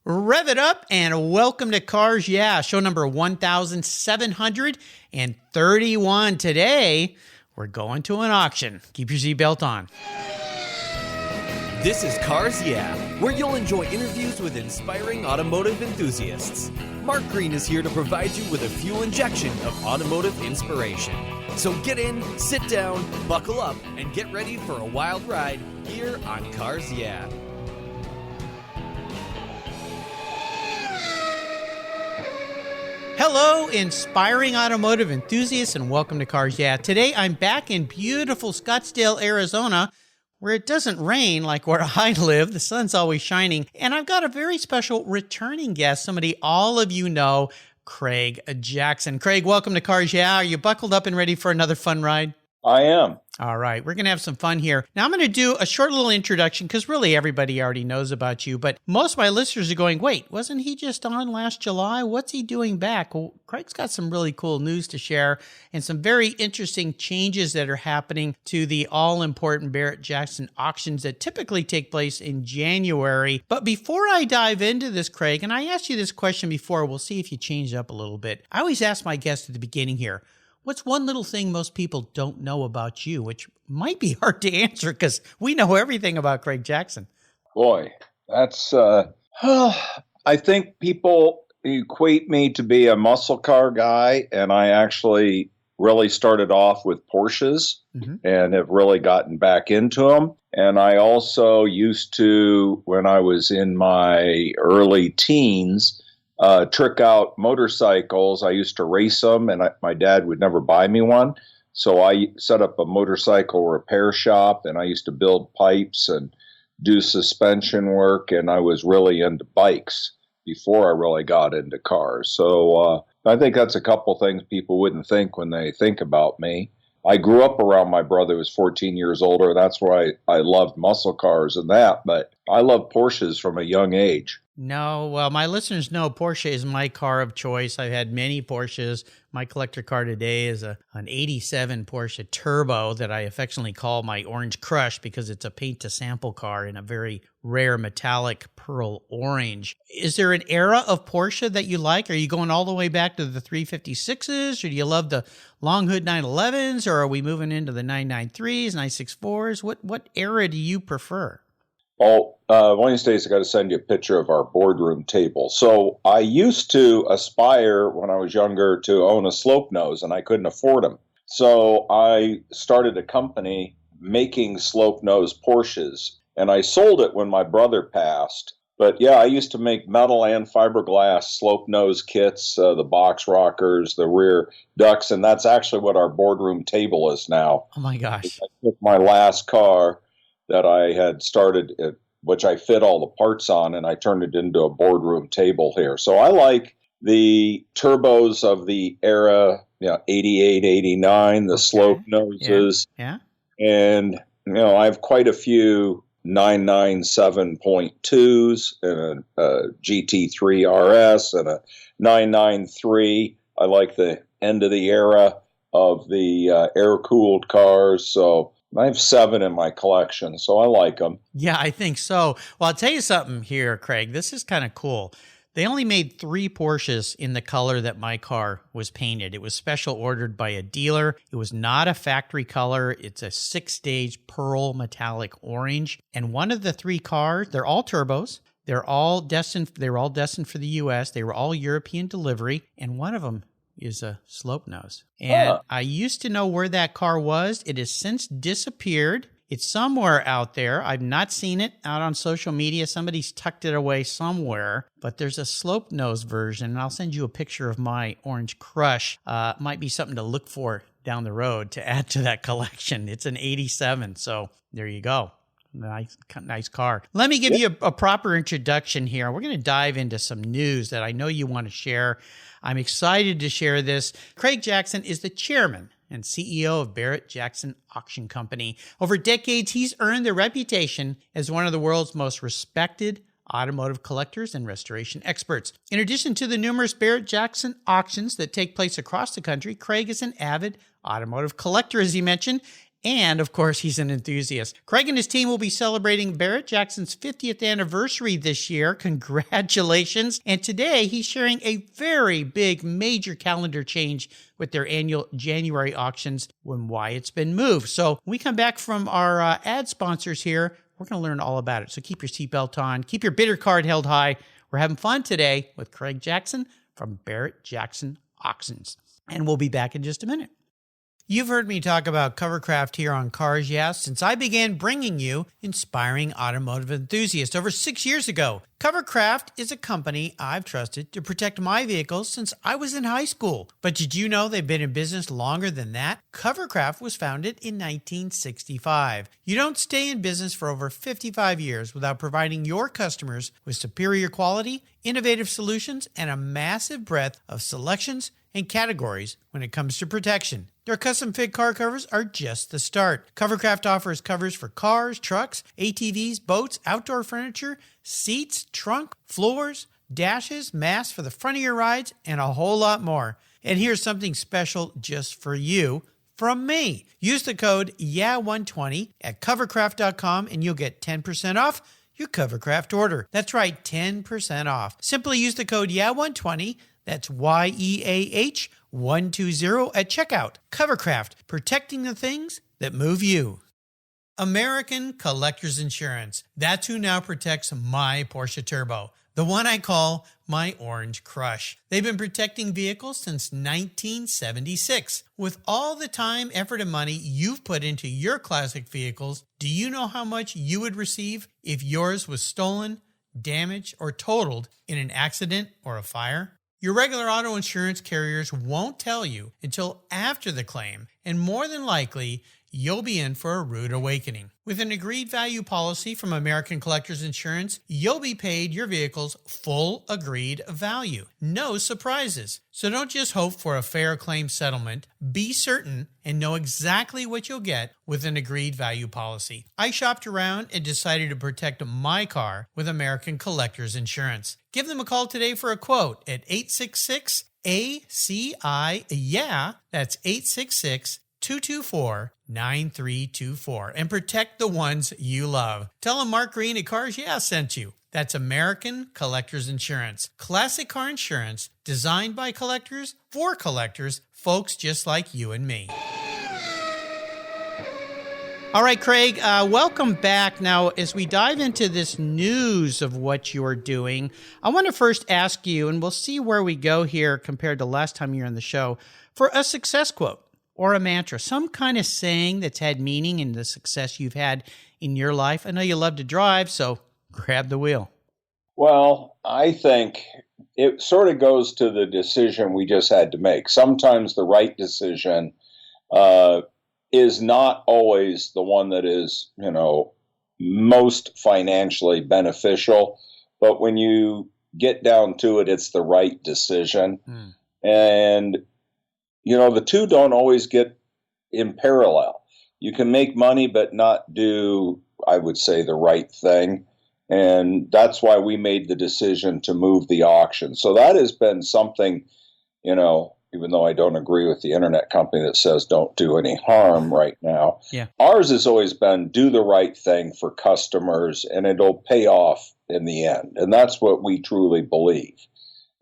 Rev it up and welcome to Cars Yeah, show number 1731. Today, we're going to an auction. Keep your seatbelt on. This is Cars Yeah, where you'll enjoy interviews with inspiring automotive enthusiasts. Mark Green is here to provide you with a fuel injection of automotive inspiration. So get in, sit down, buckle up, and get ready for a wild ride here on Cars Yeah. Hello, inspiring automotive enthusiasts, and welcome to Cars Yeah. Today, I'm back in beautiful Scottsdale, Arizona, where it doesn't rain like where I live. The sun's always shining. And I've got a very special returning guest, somebody all of you know, Craig Jackson. Craig, welcome to Cars Yeah. Are you buckled up and ready for another fun ride? I am. All right, we're going to have some fun here. Now, I'm going to do a short little introduction because really everybody already knows about you, but most of my listeners are going, wait, wasn't he just on last July? What's he doing back? Well, Craig's got some really cool news to share and some very interesting changes that are happening to the all-important Barrett-Jackson auctions that typically take place in January. But before I dive into this, Craig, and I asked you this question before, we'll see if you change it up a little bit. I always ask my guests at the beginning here, what's one little thing most people don't know about you, which might be hard to answer because we know everything about Craig Jackson? Boy, that's, I think people equate me to be a muscle car guy, and I actually really started off with Porsches and have really gotten back into them. And I also used to, when I was in my early teens, trick out motorcycles. I used to race them, and my dad would never buy me one. So I set up a motorcycle repair shop, and I used to build pipes and do suspension work, and I was really into bikes before I really got into cars. So I think that's a couple things people wouldn't think when they think about me. I grew up around my brother who was 14 years older. That's why I loved muscle cars and that, but I love Porsches from a young age. No, well, my listeners know Porsche is my car of choice. I've had many Porsches. My collector car today is an 87 Porsche Turbo that I affectionately call my Orange Crush because it's a paint-to-sample car in a very rare metallic pearl orange. Is there an era of Porsche that you like? Are you going all the way back to the 356s, or do you love the long hood 911s, or are we moving into the 993s, 964s? What era do you prefer? Oh, one of these days I got to send you a picture of our boardroom table. So I used to aspire when I was younger to own a slope nose, and I couldn't afford them. So I started a company making slope nose Porsches, and I sold it when my brother passed. But yeah, I used to make metal and fiberglass slope nose kits, the box rockers, the rear ducts, and that's actually what our boardroom table is now. Oh my gosh. I took my last car that I had started, which I fit all the parts on, and I turned it into a boardroom table here. So I like the turbos of the era, 88, 89, the slope noses. Yeah. And, I have quite a few 997.2s and a GT3 RS and a 993. I like the end of the era of the air-cooled cars. So I have 7 in my collection, so I like them. Yeah, I think so. Well, I'll tell you something here, Craig. This is kind of cool. They only made 3 Porsches in the color that my car was painted. It was special ordered by a dealer. It was not a factory color. It's a 6-stage pearl metallic orange. And one of the 3 cars, they're all turbos. They were all destined for the U.S. They were all European delivery. And one of them is a slope nose. And I used to know where that car was. It has since disappeared. It's somewhere out there. I've not seen it out on social media. Somebody's tucked it away somewhere, but there's a slope nose version. And I'll send you a picture of my Orange Crush. Might be something to look for down the road to add to that collection. It's an 87. So there you go. Nice car. Let me give you a proper introduction here. We're going to dive into some news that I know you want to share. I'm excited to share this. Craig Jackson is the chairman and CEO of Barrett-Jackson Auction Company. Over decades, he's earned the reputation as one of the world's most respected automotive collectors and restoration experts. In addition to the numerous Barrett-Jackson auctions that take place across the country, Craig is an avid automotive collector, as he mentioned, And, of course, he's an enthusiast. Craig and his team will be celebrating Barrett-Jackson's 50th anniversary this year. Congratulations. And today, he's sharing a very big, major calendar change with their annual January auctions and why it's been moved. So when we come back from our ad sponsors here, we're going to learn all about it. So keep your seatbelt on. Keep your bidder card held high. We're having fun today with Craig Jackson from Barrett-Jackson Auctions. And we'll be back in just a minute. You've heard me talk about Covercraft here on Cars Yeah since I began bringing you inspiring automotive enthusiasts over 6 years ago. Covercraft is a company I've trusted to protect my vehicles since I was in high school. But did you know they've been in business longer than that? Covercraft was founded in 1965. You don't stay in business for over 55 years without providing your customers with superior quality, innovative solutions, and a massive breadth of selections and categories when it comes to protection. Their custom-fit car covers are just the start. Covercraft offers covers for cars, trucks, ATVs, boats, outdoor furniture, seats, trunk, floors, dashes, masks for the front of your rides, and a whole lot more. And here's something special just for you from me. Use the code YEAH120 at covercraft.com and you'll get 10% off your Covercraft order. That's right, 10% off. Simply use the code YEAH120. That's YEAH 120 at checkout. Covercraft, protecting the things that move you. American Collectors Insurance. That's who now protects my Porsche Turbo, the one I call my Orange Crush. They've been protecting vehicles since 1976. With all the time, effort, and money you've put into your classic vehicles, do you know how much you would receive if yours was stolen, damaged, or totaled in an accident or a fire? Your regular auto insurance carriers won't tell you until after the claim, and more than likely, you'll be in for a rude awakening. With an agreed value policy from American Collectors Insurance, you'll be paid your vehicle's full agreed value. No surprises. So don't just hope for a fair claim settlement. Be certain and know exactly what you'll get with an agreed value policy. I shopped around and decided to protect my car with American Collectors Insurance. Give them a call today for a quote at 866-ACI-YEAH. That's 866-224-9324 and protect the ones you love. Tell them Mark Green at Cars Yeah sent you. That's American Collectors Insurance. Classic car insurance designed by collectors for collectors, folks just like you and me. All right, Craig, welcome back. Now, as we dive into this news of what you're doing, I want to first ask you, and we'll see where we go here compared to last time you were on the show, for a success quote or a mantra, some kind of saying that's had meaning in the success you've had in your life. I know you love to drive, so grab the wheel. Well, I think it sort of goes to the decision we just had to make. Sometimes the right decision is not always the one that is, most financially beneficial. But when you get down to it, it's the right decision. And, the two don't always get in parallel. You can make money, but not do, I would say, the right thing. And that's why we made the decision to move the auction. So that has been something, even though I don't agree with the internet company that says don't do any harm right now. Yeah. Ours has always been do the right thing for customers and it'll pay off in the end. And that's what we truly believe.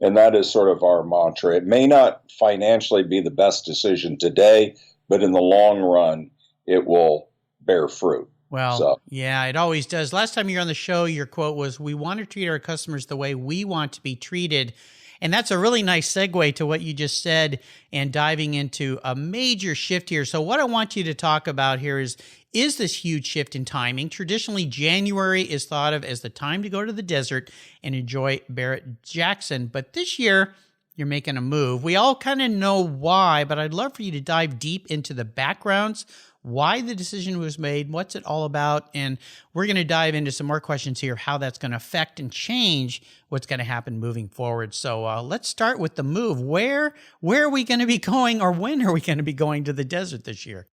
And that is sort of our mantra. It may not financially be the best decision today, but in the long run, it will bear fruit. Well, yeah, it always does. Last time you were on the show, your quote was, "We want to treat our customers the way we want to be treated." And that's a really nice segue to what you just said and diving into a major shift here. So what I want you to talk about here is this huge shift in timing. Traditionally, January is thought of as the time to go to the desert and enjoy Barrett-Jackson. But this year, you're making a move. We all kind of know why, but I'd love for you to dive deep into the backgrounds, why the decision was made, what's it all about, and we're going to dive into some more questions here, how that's going to affect and change what's going to happen moving forward. So let's start with the move. Where are we going to be going, or when are we going to be going to the desert this year?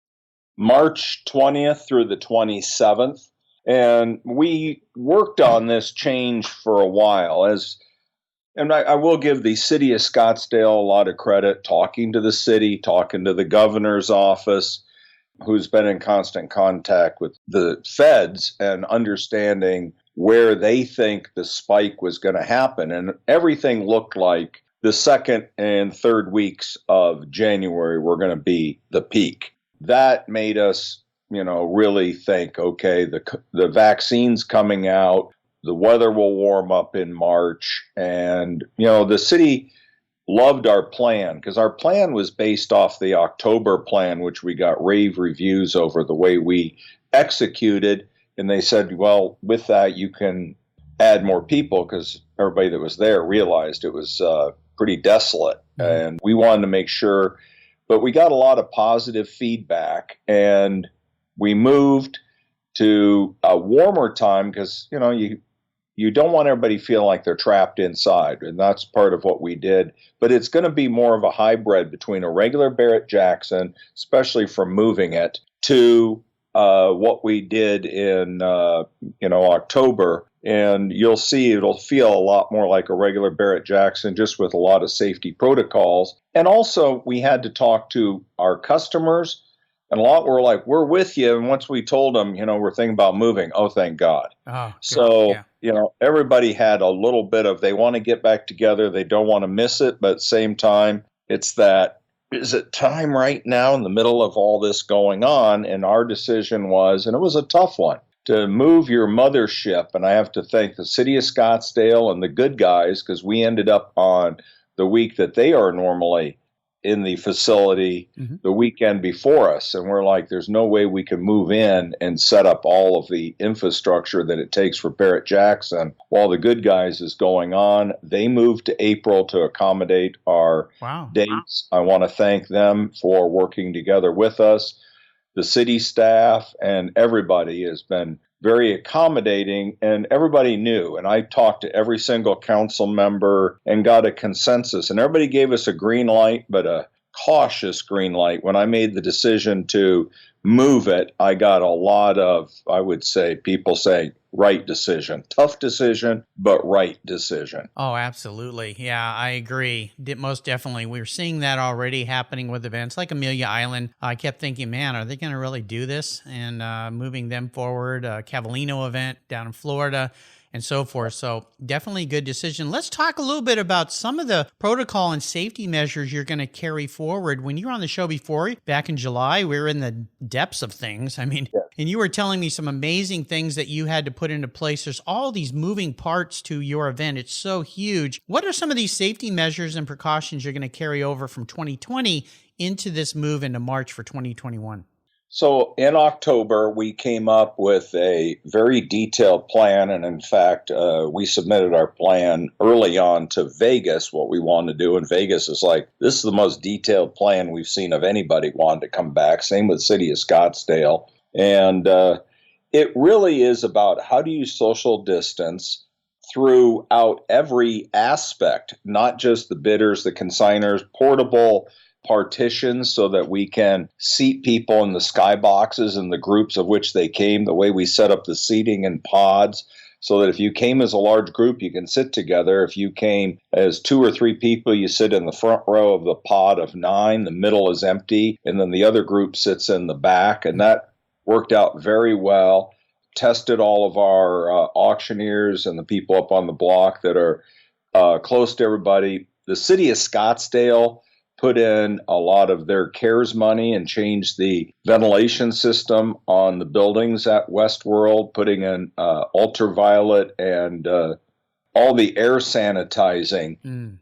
March 20th through the 27th. And we worked on this change for a while. And I will give the city of Scottsdale a lot of credit, talking to the city, talking to the governor's office. who's been in constant contact with the feds and understanding where they think the spike was going to happen. And everything looked like the second and third weeks of January were going to be the peak. That made us, really think, okay, the vaccine's coming out, the weather will warm up in March, and, the city loved our plan because our plan was based off the October plan, which we got rave reviews over the way we executed. And they said, well, with that, you can add more people because everybody that was there realized it was pretty desolate. And we wanted to make sure, but we got a lot of positive feedback, and we moved to a warmer time because, you don't want everybody feeling like they're trapped inside, and that's part of what we did. But it's going to be more of a hybrid between a regular Barrett-Jackson, especially from moving it, to what we did in October. And you'll see it'll feel a lot more like a regular Barrett-Jackson, just with a lot of safety protocols. And also, we had to talk to our customers. And a lot were like, we're with you. And once we told them, we're thinking about moving, oh, thank God. Oh, so, yeah. Everybody had a little bit of, they want to get back together. They don't want to miss it. But at the same time, it's that, is it time right now in the middle of all this going on? And our decision was, and it was a tough one, to move your mothership. And I have to thank the city of Scottsdale and the good guys, because we ended up on the week that they are normally in the facility the weekend before us. And we're like, there's no way we can move in and set up all of the infrastructure that it takes for Barrett-Jackson while the good guys is going on. They moved to April to accommodate our dates. I want to thank them for working together with us. The city staff and everybody has been very accommodating, and everybody knew. And I talked to every single council member and got a consensus. And everybody gave us a green light, but a cautious green light. When I made the decision to move it, I got a lot of, I would say, people saying, right decision. Tough decision, but right decision. Oh, absolutely. Yeah, I agree. Most definitely. We're seeing that already happening with events like Amelia Island. I kept thinking, man, are they going to really do this? And moving them forward, Cavallino event down in Florida, and so forth. So definitely a good decision. Let's talk a little bit about some of the protocol and safety measures you're going to carry forward. When you were on the show before, back in July, we were in the depths of things. I mean, and you were telling me some amazing things that you had to put into place. There's all these moving parts to your event. It's so huge. What are some of these safety measures and precautions you're going to carry over from 2020 into this move into March for 2021? So in October, we came up with a very detailed plan. And in fact, we submitted our plan early on to Vegas, what we wanted to do. And Vegas is like, this is the most detailed plan we've seen of anybody wanting to come back. Same with the city of Scottsdale. And it really is about how do you social distance throughout every aspect, not just the bidders, the consigners, portable partitions so that we can seat people in the skyboxes and the groups of which they came, the way we set up the seating in pods so that if you came as a large group, you can sit together. If you came as 2 or 3 people, you sit in the front row of the pod of 9, the middle is empty, and then the other group sits in the back. And that worked out very well. Tested all of our auctioneers and the people up on the block that are close to everybody. The city of Scottsdale put in a lot of their CARES money and changed the ventilation system on the buildings at Westworld, putting in ultraviolet and all the air sanitizing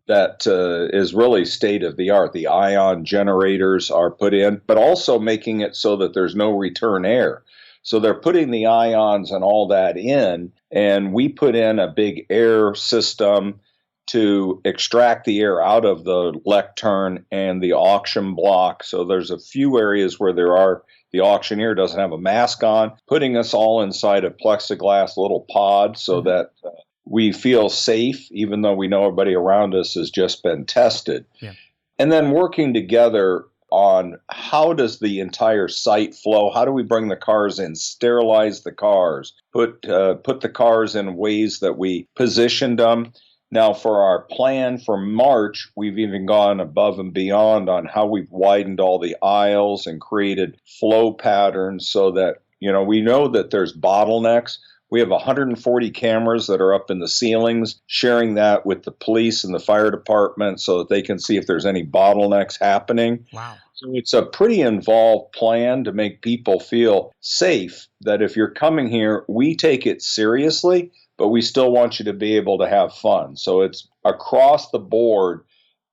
that is really state of the art. The ion generators are put in, but also making it so that there's no return air. So they're putting the ions and all that in, and we put in a big air system to extract the air out of the lectern and the auction block. So there's a few areas where the auctioneer doesn't have a mask on, putting us all inside a plexiglass little pod so that we feel safe, even though we know everybody around us has just been tested. Yeah. And then working together on how does the entire site flow? How do we bring the cars in, sterilize the cars, put the cars in ways that we positioned them? Now, for our plan for March, we've even gone above and beyond on how we've widened all the aisles and created flow patterns so that, we know that there's bottlenecks. We have 140 cameras that are up in the ceilings, sharing that with the police and the fire department so that they can see if there's any bottlenecks happening. Wow. So it's a pretty involved plan to make people feel safe that if you're coming here, we take it seriously, but we still want you to be able to have fun. So it's across the board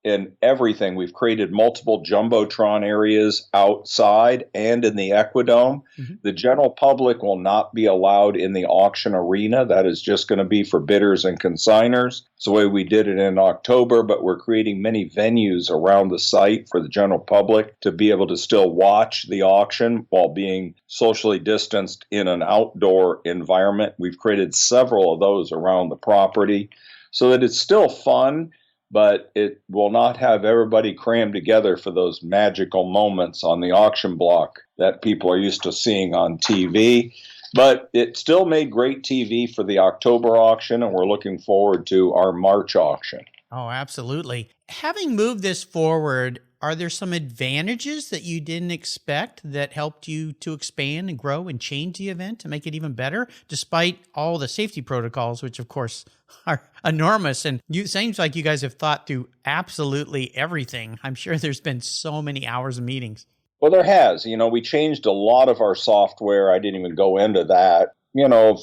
in everything. We've created multiple Jumbotron areas outside and in the Equidome. Mm-hmm. The general public will not be allowed in the auction arena. That is just going to be for bidders and consigners. It's the way we did it in October, but we're creating many venues around the site for the general public to be able to still watch the auction while being socially distanced in an outdoor environment. We've created several of those around the property so that it's still fun, but it will not have everybody crammed together for those magical moments on the auction block that people are used to seeing on TV. But it still made great TV for the October auction, and we're looking forward to our March auction. Oh, absolutely. Having moved this forward, are there some advantages that you didn't expect that helped you to expand and grow and change the event to make it even better, despite all the safety protocols, which of course are enormous? And it seems like you guys have thought through absolutely everything. I'm sure there's been so many hours of meetings. Well, there has. We changed a lot of our software. I didn't even go into that.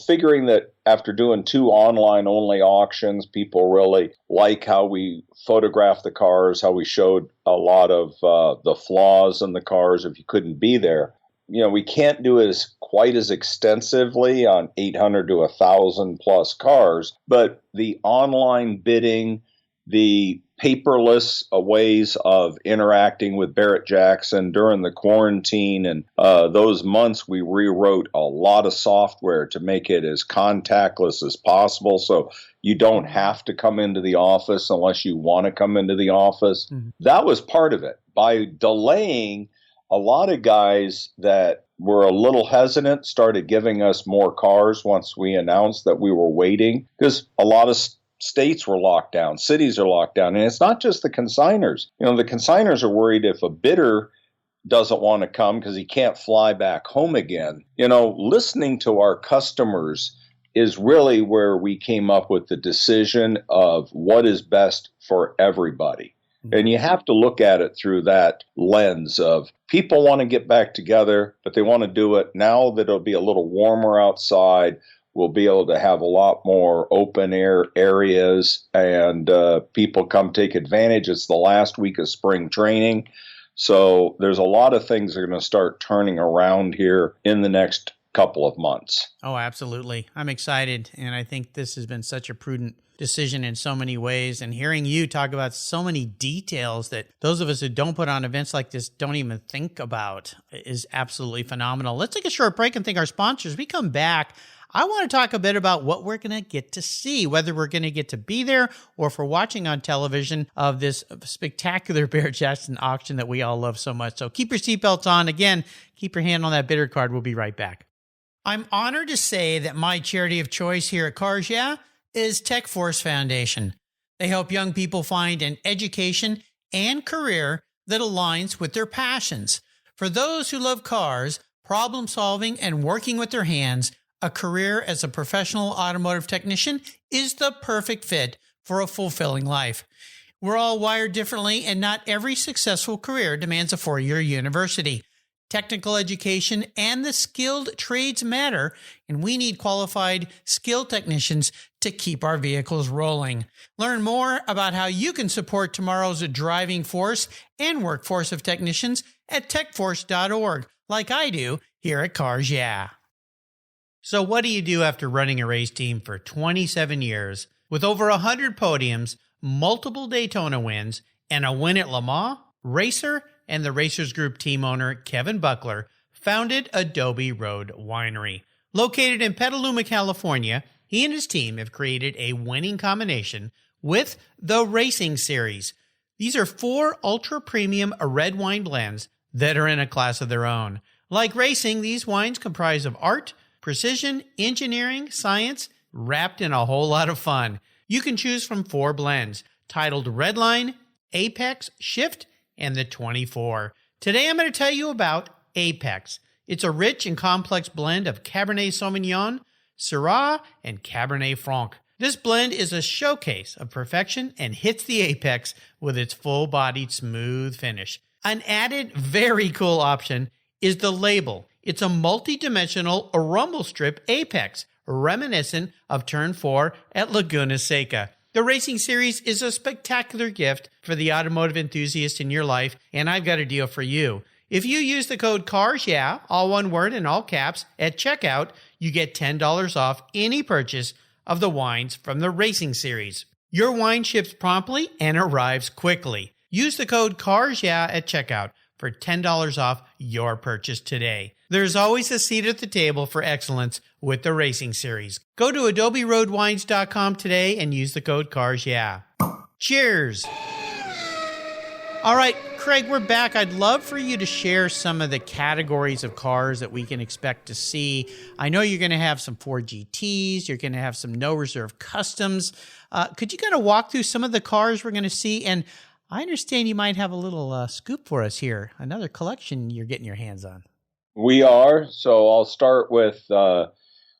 Figuring that after doing 2 online-only auctions, people really like how we photographed the cars, how we showed a lot of the flaws in the cars if you couldn't be there. We can't do it quite as extensively on 800 to 1,000 plus cars, but the online bidding, the paperless ways of interacting with Barrett-Jackson during the quarantine and those months, we rewrote a lot of software to make it as contactless as possible. So you don't have to come into the office unless you want to come into the office. Mm-hmm. That was part of it. By delaying, a lot of guys that were a little hesitant started giving us more cars once we announced that we were waiting, because a lot of states were locked down, cities are locked down, and it's not just the consigners. The consigners are worried if a bidder doesn't want to come because he can't fly back home again. Listening to our customers is really where we came up with the decision of what is best for everybody. And you have to look at it through that lens of people want to get back together, but they want to do it now that it'll be a little warmer outside. We'll be able to have a lot more open air areas, and people come take advantage. It's the last week of spring training. So there's a lot of things that are going to start turning around here in the next couple of months. Oh, absolutely. I'm excited. And I think this has been such a prudent decision in so many ways. And hearing you talk about so many details that those of us who don't put on events like this don't even think about is absolutely phenomenal. Let's take a short break and thank our sponsors. We come back. I want to talk a bit about what we're going to get to see, whether we're going to get to be there or if we're watching on television of this spectacular Barrett-Jackson auction that we all love so much. So keep your seatbelts on. Again, keep your hand on that bidder card. We'll be right back. I'm honored to say that my charity of choice here at Cars Yeah is Tech Force Foundation. They help young people find an education and career that aligns with their passions. For those who love cars, problem solving, and working with their hands, a career as a professional automotive technician is the perfect fit for a fulfilling life. We're all wired differently, and not every successful career demands a 4-year university. Technical education and the skilled trades matter, and we need qualified, skilled technicians to keep our vehicles rolling. Learn more about how you can support tomorrow's driving force and workforce of technicians at techforce.org, like I do here at Cars Yeah. So what do you do after running a race team for 27 years with over 100 podiums, multiple Daytona wins, and a win at Le Mans? Racer and the Racers Group team owner Kevin Buckler founded Adobe Road Winery. Located in Petaluma, California, he and his team have created a winning combination with the Racing Series. These are 4 ultra-premium red wine blends that are in a class of their own. Like racing, these wines comprise of art, precision, engineering, science, wrapped in a whole lot of fun. You can choose from 4 blends titled Redline, Apex, Shift, and the 24. Today I'm going to tell you about Apex. It's a rich and complex blend of Cabernet Sauvignon, Syrah, and Cabernet Franc. This blend is a showcase of perfection and hits the apex with its full-bodied smooth finish. An added very cool option is the label. It's a multi-dimensional rumble strip apex, reminiscent of Turn 4 at Laguna Seca. The Racing Series is a spectacular gift for the automotive enthusiast in your life, and I've got a deal for you. If you use the code CARSYEAH, all one word in all caps, at checkout, you get $10 off any purchase of the wines from the Racing Series. Your wine ships promptly and arrives quickly. Use the code CARSYEAH at checkout for $10 off your purchase today. There's always a seat at the table for excellence with the Racing Series. Go to adoberoadwines.com today and use the code CARSYEAH. Cheers! All right, Craig, we're back. I'd love for you to share some of the categories of cars that we can expect to see. I know you're going to have some Ford GTs. You're going to have some no reserve customs. Could you kind of walk through some of the cars we're going to see? And I understand you might have a little scoop for us here, another collection you're getting your hands on. We are. So I'll start with,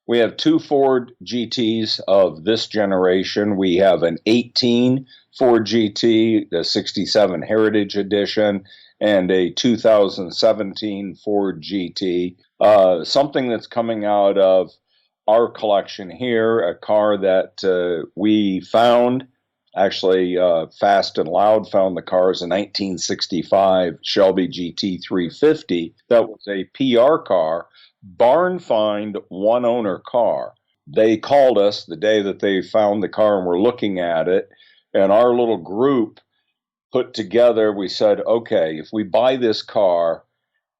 we have 2 Ford GTs of this generation. We have an 18 Ford GT, the 67 Heritage Edition, and a 2017 Ford GT. Something that's coming out of our collection here, a car that we found, actually Fast and Loud found the car, is a 1965 Shelby GT 350 that was a PR car, barn find, one owner car. They called us the day that they found the car and were looking at it. And our little group put together, we said, okay, if we buy this car,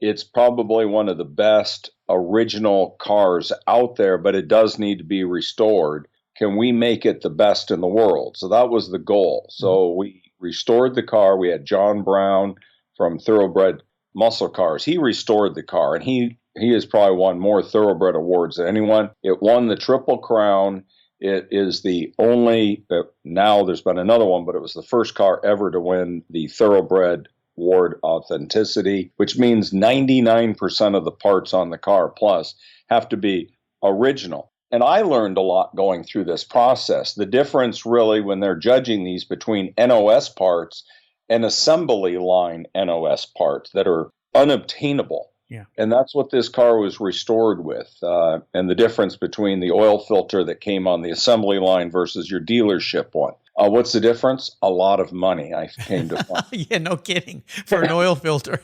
it's probably one of the best original cars out there, but it does need to be restored. Can we make it the best in the world? So that was the goal. So we restored the car. We had John Brown from Thoroughbred Muscle Cars. He restored the car, and he has probably won more Thoroughbred awards than anyone. It won the Triple Crown. It is the only, now there's been another one, but it was the first car ever to win the Thoroughbred Award Authenticity, which means 99% of the parts on the car plus have to be original. And I learned a lot going through this process. The difference really when they're judging these between NOS parts and assembly line NOS parts that are unobtainable. Yeah. And that's what this car was restored with. And the difference between the oil filter that came on the assembly line versus your dealership one. What's the difference? A lot of money, I came to find. Yeah, no kidding. For an oil filter.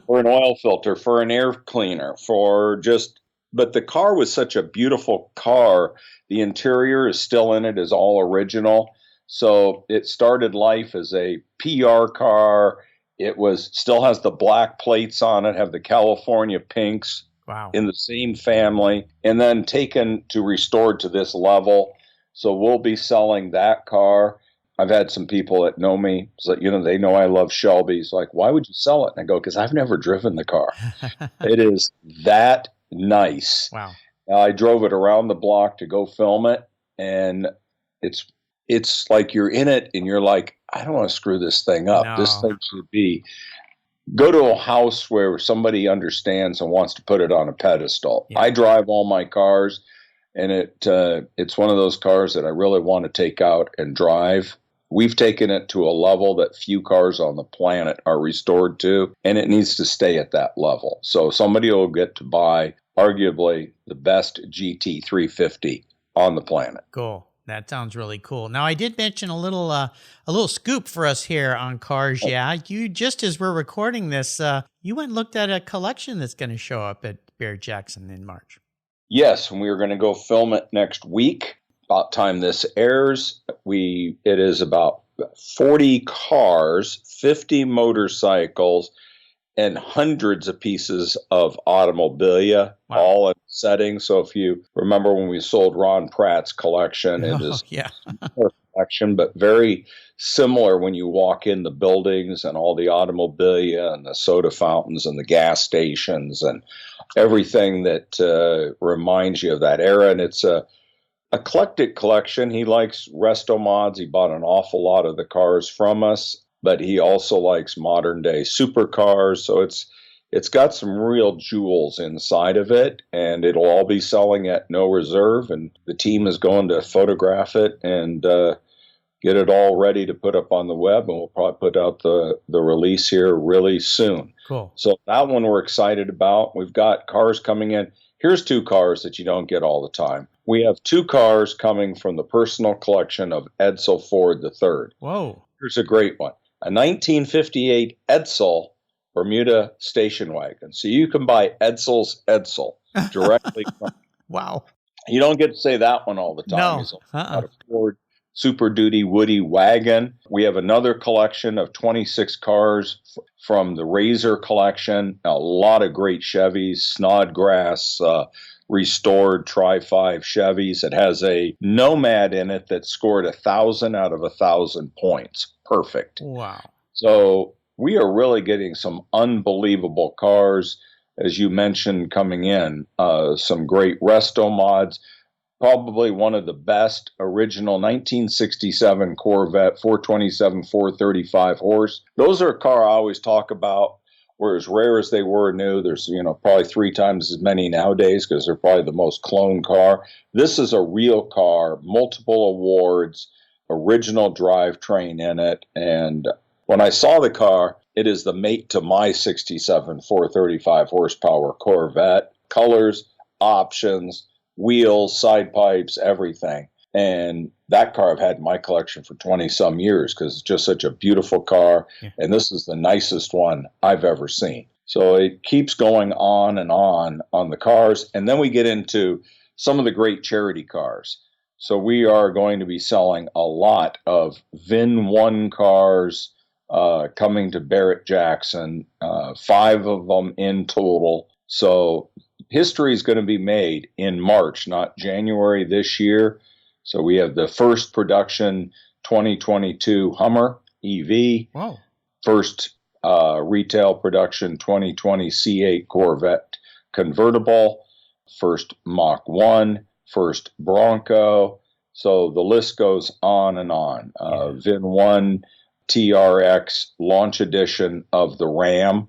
For an oil filter, for an air cleaner, but the car was such a beautiful car. The interior is still in it, is all original. So it started life as a PR car. It still has the black plates on it, have the California pinks. Wow. In the same family, and then taken to restored to this level. So we'll be selling that car. I've had some people that know me, so, they know I love Shelby's. Like, why would you sell it? And I go, because I've never driven the car. It is that nice. Wow. I drove it around the block to go film it, and it's like you're in it, and you're like, I don't want to screw this thing up. No. This thing should go to a house where somebody understands and wants to put it on a pedestal. Yeah. I drive all my cars, and it's one of those cars that I really want to take out and drive. We've taken it to a level that few cars on the planet are restored to, and it needs to stay at that level. So somebody will get to buy arguably the best GT 350 on the planet. Cool. That sounds really cool. Now, I did mention a little scoop for us here on Cars. Yeah, you just as we're recording this, you went and looked at a collection that's going to show up at Barrett-Jackson in March. Yes, and we are going to go film it next week. About time this airs, it is about 40 cars, 50 motorcycles, and hundreds of pieces of automobilia, wow, all in settings. So if you remember when we sold Ron Pratt's collection, it is a collection, but very similar when you walk in the buildings and all the automobilia and the soda fountains and the gas stations and everything that reminds you of that era. And eclectic collection. He likes resto mods. He bought an awful lot of the cars from us, but he also likes modern day supercars. So it's got some real jewels inside of it, and it'll all be selling at no reserve. And the team is going to photograph it and get it all ready to put up on the web, and we'll probably put out the release here really soon. Cool. So that one we're excited about. We've got cars coming in. Here's two cars that you don't get all the time. We have two cars coming from the personal collection of Edsel Ford III. Whoa. Here's a great one. A 1958 Edsel Bermuda station wagon. So you can buy Edsel's Edsel directly from. Wow. You don't get to say that one all the time. No. He's a Ford Super Duty Woody wagon. We have another collection of 26 cars from the Razor collection. A lot of great Chevys, Snodgrass, restored Tri-5 Chevys. It has a Nomad in it that scored 1,000 out of 1,000 points. Perfect. Wow. So we are really getting some unbelievable cars, as you mentioned, coming in. Some great resto mods. Probably one of the best original 1967 Corvette 427 435 horse. Those are a car I always talk about. Were as rare as they were new. There's probably 3 times as many nowadays because they're probably the most cloned car. This is a real car, multiple awards, original drivetrain in it. And when I saw the car, it is the mate to my 67 435 horsepower Corvette. Colors, options, wheels, side pipes, everything. And that car I've had in my collection for 20 some years because it's just such a beautiful car. Yeah. And this is the nicest one I've ever seen. So it keeps going on the cars. And then we get into some of the great charity cars. So we are going to be selling a lot of VIN 1 cars coming to Barrett-Jackson, 5 of them in total. So history is going to be made in March, not January this year. So we have the first production 2022 Hummer EV, wow. First retail production 2020 C8 Corvette convertible, first Mach 1, first Bronco. So the list goes on and on. VIN 1 TRX launch edition of the Ram.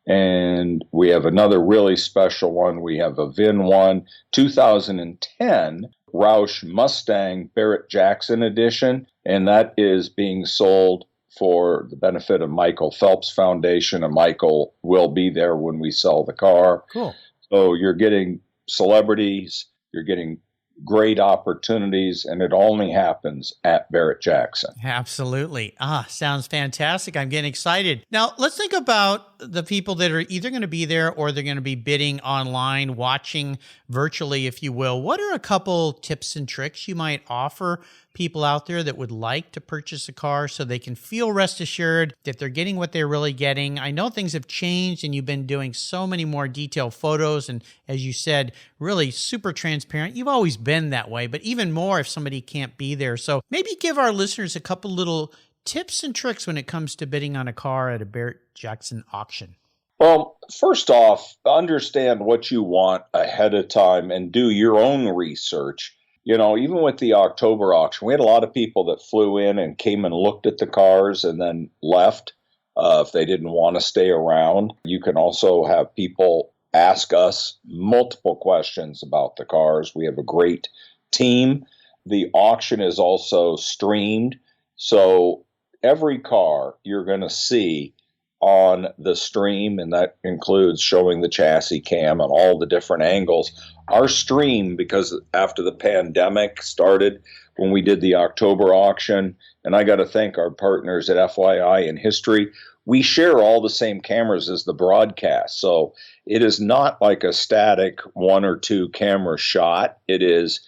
And we have another really special one. We have a VIN 1 2010 Roush Mustang Barrett-Jackson edition, and that is being sold for the benefit of Michael Phelps Foundation, and Michael will be there when we sell the car. Cool. So you're getting celebrities, you're getting great opportunities, and it only happens at Barrett-Jackson. Absolutely. Sounds fantastic. I'm getting excited. Now, let's think about the people that are either going to be there or they're going to be bidding online, watching virtually, if you will. What are a couple tips and tricks you might offer people out there that would like to purchase a car so they can feel rest assured that they're getting what they're really getting? I know things have changed and you've been doing so many more detailed photos and, as you said, really super transparent. You've always been that way, but even more if somebody can't be there. So maybe give our listeners a couple little tips and tricks when it comes to bidding on a car at a Barrett-Jackson auction. Well, first off, understand what you want ahead of time and do your own research. Even with the October auction, we had a lot of people that flew in and came and looked at the cars and then left if they didn't want to stay around. You can also have people ask us multiple questions about the cars. We have a great team. The auction is also streamed. So every car you're going to see on the stream, and that includes showing the chassis cam and all the different angles. Our stream, because after the pandemic started, when we did the October auction, and I got to thank our partners at FYI and History, we share all the same cameras as the broadcast. So it is not like a static 1 or 2 camera shot. It is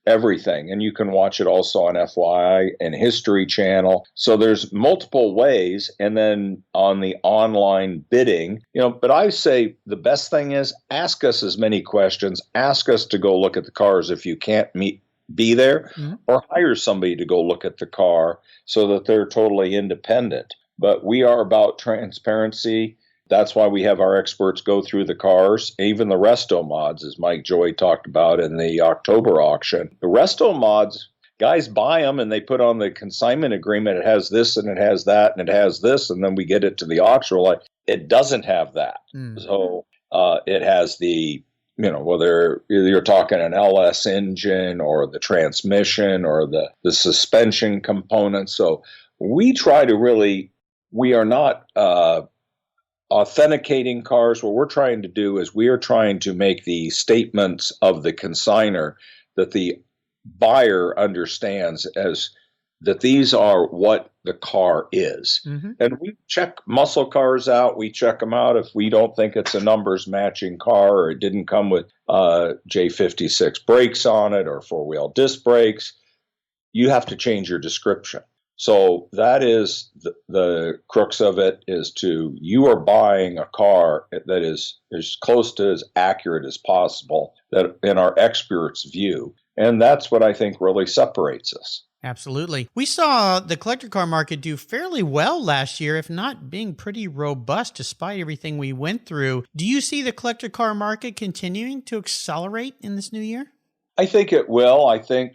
everything. And you can watch it also on FYI and History Channel. So there's multiple ways. And then on the online bidding, but I say the best thing is ask us as many questions. Ask us to go look at the cars if you can't be there, or hire somebody to go look at the car so that they're totally independent. But we are about transparency That's why we have our experts go through the cars, even the resto mods, as Mike Joy talked about in the October auction. The resto mods, guys buy them and they put on the consignment agreement, it has this and it has that and it has this, and then we get it to the auction. We're like, it doesn't have that. So it has the, whether you're talking an LS engine or the transmission or the suspension components. So we try to really, we are not authenticating cars. What we're trying to do is we are trying to make the statements of the consignor that the buyer understands as that these are what the car is. And we check muscle cars out. We check them out if we don't think it's a numbers matching car or it didn't come with J56 brakes on it or four-wheel disc brakes. You have to change your description. So that is the crux of it, is you are buying a car that is as close to as accurate as possible, that in our experts' view. And that's what I think really separates us. Absolutely. We saw the collector car market do fairly well last year, if not being pretty robust despite everything we went through. Do you see the collector car market continuing to accelerate in this new year? I think it will. I think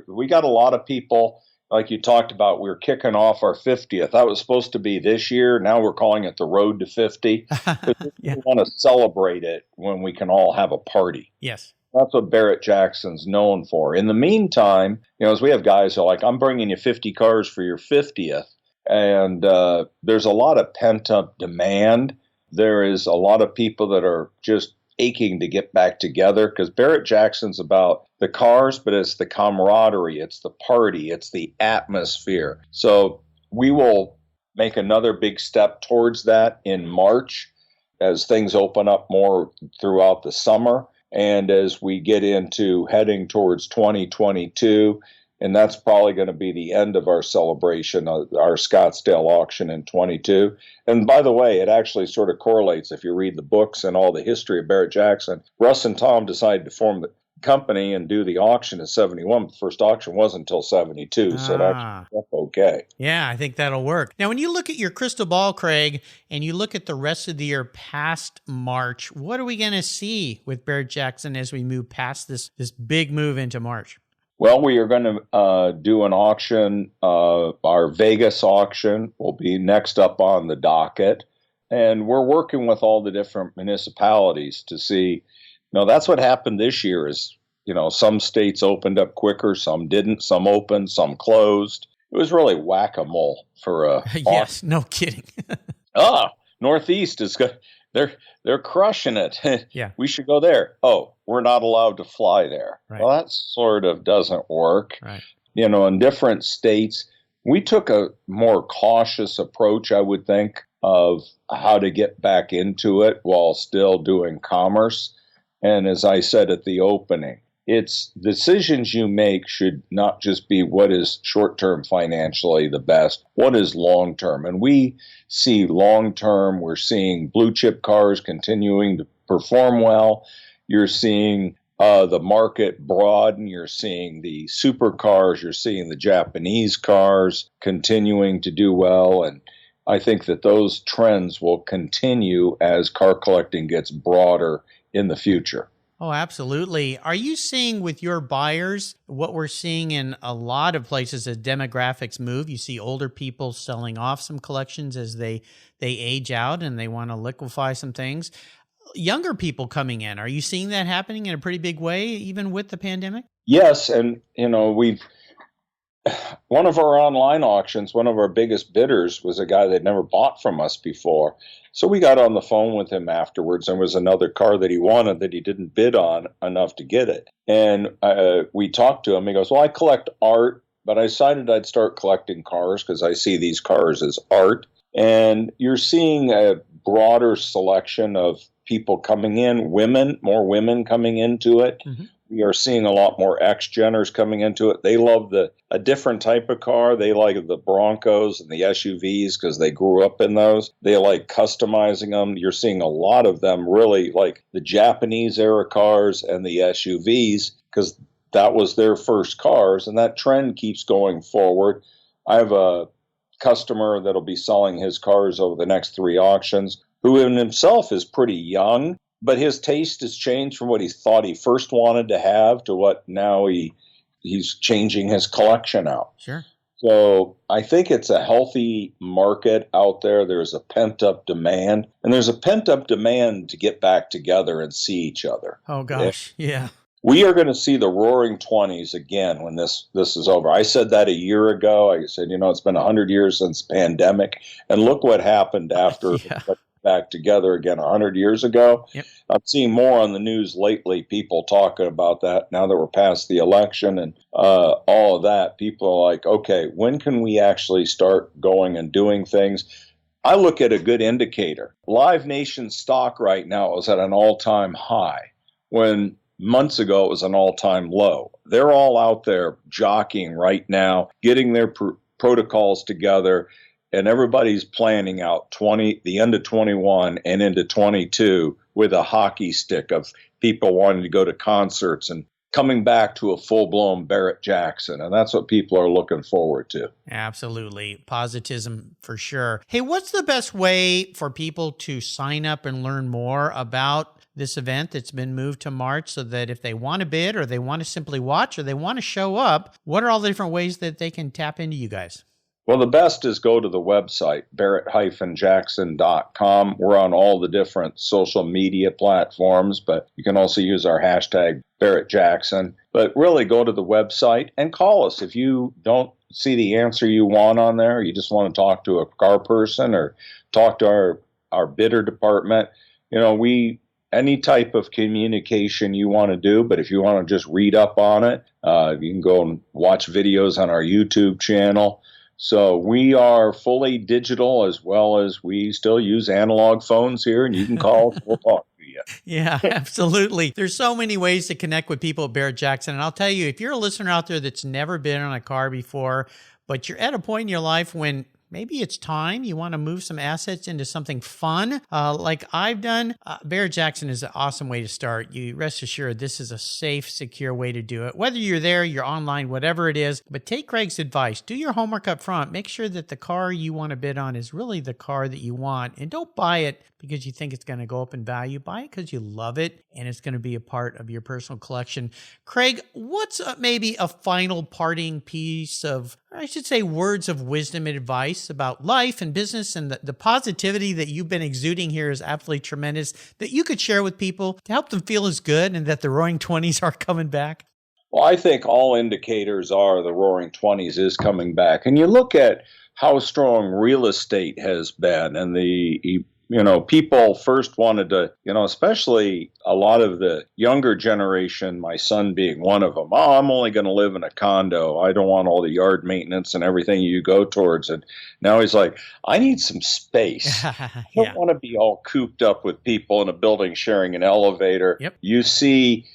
we got a lot of people, like you talked about, we're kicking off our 50th. That was supposed to be this year. Now we're calling it the Road to 50. We want to celebrate it when we can all have a party. Yes. That's what Barrett-Jackson's known for. In the meantime, as we have guys who are like, I'm bringing you 50 cars for your 50th. And there's a lot of pent-up demand. There is a lot of people that are just aching to get back together, because Barrett-Jackson's about the cars, but it's the camaraderie, it's the party, it's the atmosphere. So we will make another big step towards that in March as things open up more throughout the summer. And as we get into heading towards 2022, and that's probably going to be the end of our celebration, our Scottsdale auction in 22. And by the way, it actually sort of correlates if you read the books and all the history of Barrett-Jackson. Russ and Tom decided to form the company and do the auction in 71. The first auction wasn't until 72, so that's okay. Yeah, I think that'll work. Now, when you look at your crystal ball, Craig, and you look at the rest of the year past March, what are we going to see with Barrett-Jackson as we move past this big move into March? Well, we are going to do an auction. Our Vegas auction will be next up on the docket. And we're working with all the different municipalities to see. That's what happened this year is, some states opened up quicker, some didn't, some opened, some closed. It was really whack-a-mole for a yes, no kidding. Northeast is good. They're crushing it. Yeah. We should go there. Oh, we're not allowed to fly there. Right. Well, that sort of doesn't work. Right. In different states, we took a more cautious approach, I would think, of how to get back into it while still doing commerce. And as I said at the opening, it's decisions you make should not just be what is short-term financially the best, what is long-term. And we see long-term, we're seeing blue chip cars continuing to perform well. You're seeing the market broaden. You're seeing the supercars. You're seeing the Japanese cars continuing to do well. And I think that those trends will continue as car collecting gets broader in the future. Oh, absolutely. Are you seeing with your buyers what we're seeing in a lot of places as demographics move? You see older people selling off some collections as they age out and they want to liquefy some things. Younger people coming in, are you seeing that happening in a pretty big way, even with the pandemic? Yes. And, one of our online auctions, one of our biggest bidders was a guy that never bought from us before. So we got on the phone with him afterwards. There was another car that he wanted that he didn't bid on enough to get it. And we talked to him. He goes, well, I collect art, but I decided I'd start collecting cars because I see these cars as art. And you're seeing a broader selection of people coming in, more women coming into it. Mm-hmm. We are seeing a lot more ex-Genners coming into it. They love a different type of car. They like the Broncos and the SUVs because they grew up in those. They like customizing them. You're seeing a lot of them really like the Japanese era cars and the SUVs because that was their first cars, and that trend keeps going forward. I have a customer that'll be selling his cars over the next 3 auctions who in himself is pretty young, but his taste has changed from what he thought he first wanted to have to what now he's changing his collection out. Sure. So I think it's a healthy market out there. There's a pent-up demand, and there's a pent-up demand to get back together and see each other. Oh, gosh. Yeah. We are going to see the roaring 20s again when this is over. I said that a year ago. I said, it's been 100 years since the pandemic, and look what happened after back together again 100 years ago. Yep. I'm seeing more on the news lately, people talking about that now that we're past the election and all of that. People are like, okay, when can we actually start going and doing things? I look at a good indicator. Live Nation stock right now is at an all-time high when months ago it was an all-time low. They're all out there jockeying right now, getting their protocols together, and everybody's planning out the end of 21 and into 22 with a hockey stick of people wanting to go to concerts and coming back to a full-blown Barrett-Jackson. And that's what people are looking forward to. Absolutely. Positivism for sure. Hey, what's the best way for people to sign up and learn more about this event that's been moved to March, so that if they want to bid or they want to simply watch or they want to show up, what are all the different ways that they can tap into you guys? Well, the best is go to the website, Barrett-Jackson.com. We're on all the different social media platforms, but you can also use our hashtag BarrettJackson. But really go to the website and call us. If you don't see the answer you want on there, you just want to talk to a car person or talk to our bidder department, any type of communication you want to do, but if you want to just read up on it, you can go and watch videos on our YouTube channel. So we are fully digital, as well as we still use analog phones here, and you can call us. We'll talk to you. Yeah, absolutely. There's so many ways to connect with people at Barrett-Jackson. And I'll tell you, if you're a listener out there that's never been on a car before, but you're at a point in your life when maybe it's time you want to move some assets into something fun, like I've done. Barrett-Jackson is an awesome way to start. You rest assured this is a safe, secure way to do it. Whether you're there, you're online, whatever it is, but take Craig's advice. Do your homework up front. Make sure that the car you want to bid on is really the car that you want, and don't buy it because you think it's going to go up in value. Buy it because you love it and it's going to be a part of your personal collection. Craig, what's maybe a final parting piece of, I should say, words of wisdom and advice about life and business, and the positivity that you've been exuding here is absolutely tremendous, that you could share with people to help them feel as good and that the roaring 20s are coming back? Well, I think all indicators are the roaring 20s is coming back. And you look at how strong real estate has been, and people first wanted to, especially a lot of the younger generation, my son being one of them, I'm only going to live in a condo. I don't want all the yard maintenance and everything you go towards. And now he's like, I need some space. I don't want to be all cooped up with people in a building sharing an elevator. Yep. You see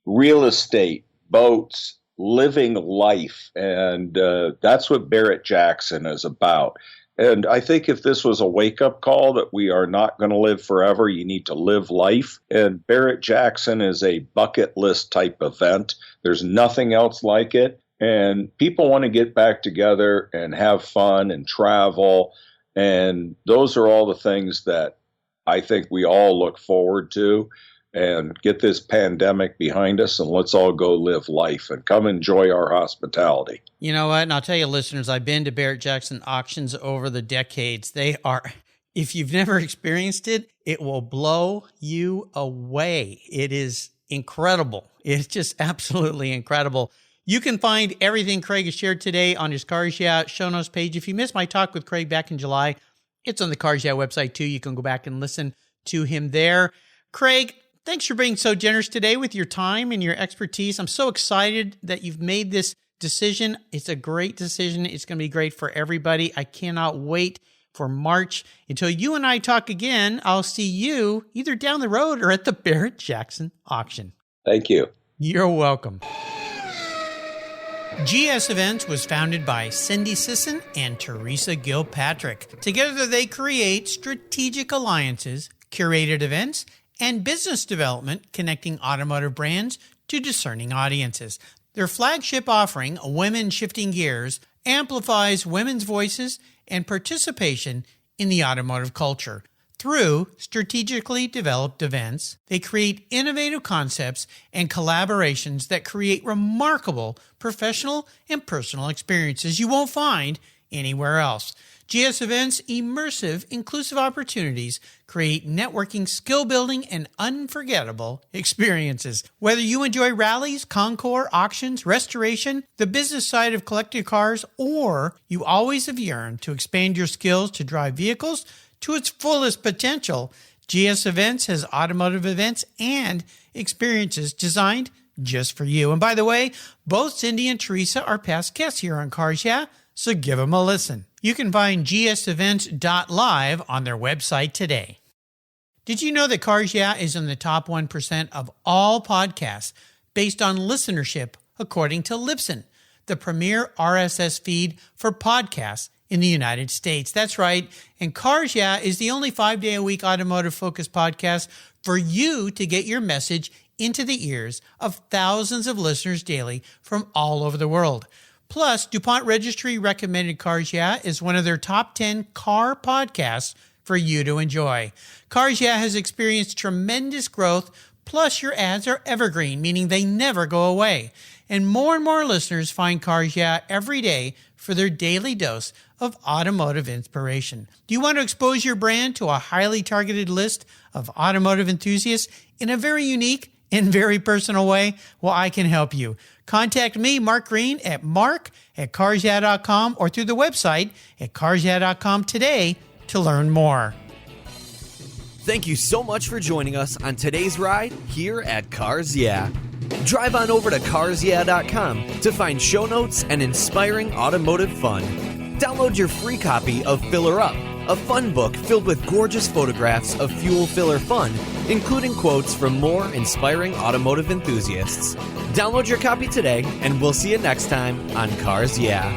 real estate, boats, living life. And that's what Barrett-Jackson is about. And I think if this was a wake-up call that we are not going to live forever, you need to live life. And Barrett-Jackson is a bucket list type event. There's nothing else like it. And people want to get back together and have fun and travel. And those are all the things that I think we all look forward to. And get this pandemic behind us, and let's all go live life and come enjoy our hospitality. You know what? And I'll tell you, listeners, I've been to Barrett-Jackson Auctions over the decades. They are, if you've never experienced it, it will blow you away. It is incredible. It's just absolutely incredible. You can find everything Craig has shared today on his Cars Yeah show notes page. If you missed my talk with Craig back in July, it's on the Cars Yeah website too. You can go back and listen to him there. Craig, thanks for being so generous today with your time and your expertise. I'm so excited that you've made this decision. It's a great decision. It's going to be great for everybody. I cannot wait for March. Until you and I talk again, I'll see you either down the road or at the Barrett-Jackson auction. Thank you. You're welcome. GS Events was founded by Cindy Sisson and Teresa Gilpatrick. Together they create strategic alliances, curated events, and business development connecting automotive brands to discerning audiences. Their flagship offering, Women Shifting Gears, amplifies women's voices and participation in the automotive culture. Through strategically developed events, they create innovative concepts and collaborations that create remarkable professional and personal experiences you won't find anywhere else. GS Events' immersive, inclusive opportunities create networking, skill building, and unforgettable experiences. Whether you enjoy rallies, concours, auctions, restoration, the business side of collected cars, or you always have yearned to expand your skills to drive vehicles to its fullest potential, GS Events has automotive events and experiences designed just for you. And by the way, both Cindy and Teresa are past guests here on Cars Yeah, so give them a listen. You can find gsevents.live on their website today. Did you know that Cars Yeah is in the top 1% of all podcasts based on listenership according to Libsyn, the premier RSS feed for podcasts in the United States? That's right. And Cars Yeah is the only 5-day-a-week automotive-focused podcast for you to get your message into the ears of thousands of listeners daily from all over the world. Plus, DuPont Registry recommended Cars Yeah is one of their top 10 car podcasts for you to enjoy. Cars Yeah has experienced tremendous growth, plus your ads are evergreen, meaning they never go away. And more listeners find Cars Yeah every day for their daily dose of automotive inspiration. Do you want to expose your brand to a highly targeted list of automotive enthusiasts in a very unique and very personal way? Well, I can help you. Contact me, Mark Green, at mark@carsyeah.com or through the website at carsyeah.com today to learn more. Thank you so much for joining us on today's ride here at Cars Yeah. Drive on over to carsyeah.com to find show notes and inspiring automotive fun. Download your free copy of Filler Up, a fun book filled with gorgeous photographs of fuel filler fun, including quotes from more inspiring automotive enthusiasts. Download your copy today, and we'll see you next time on Cars Yeah.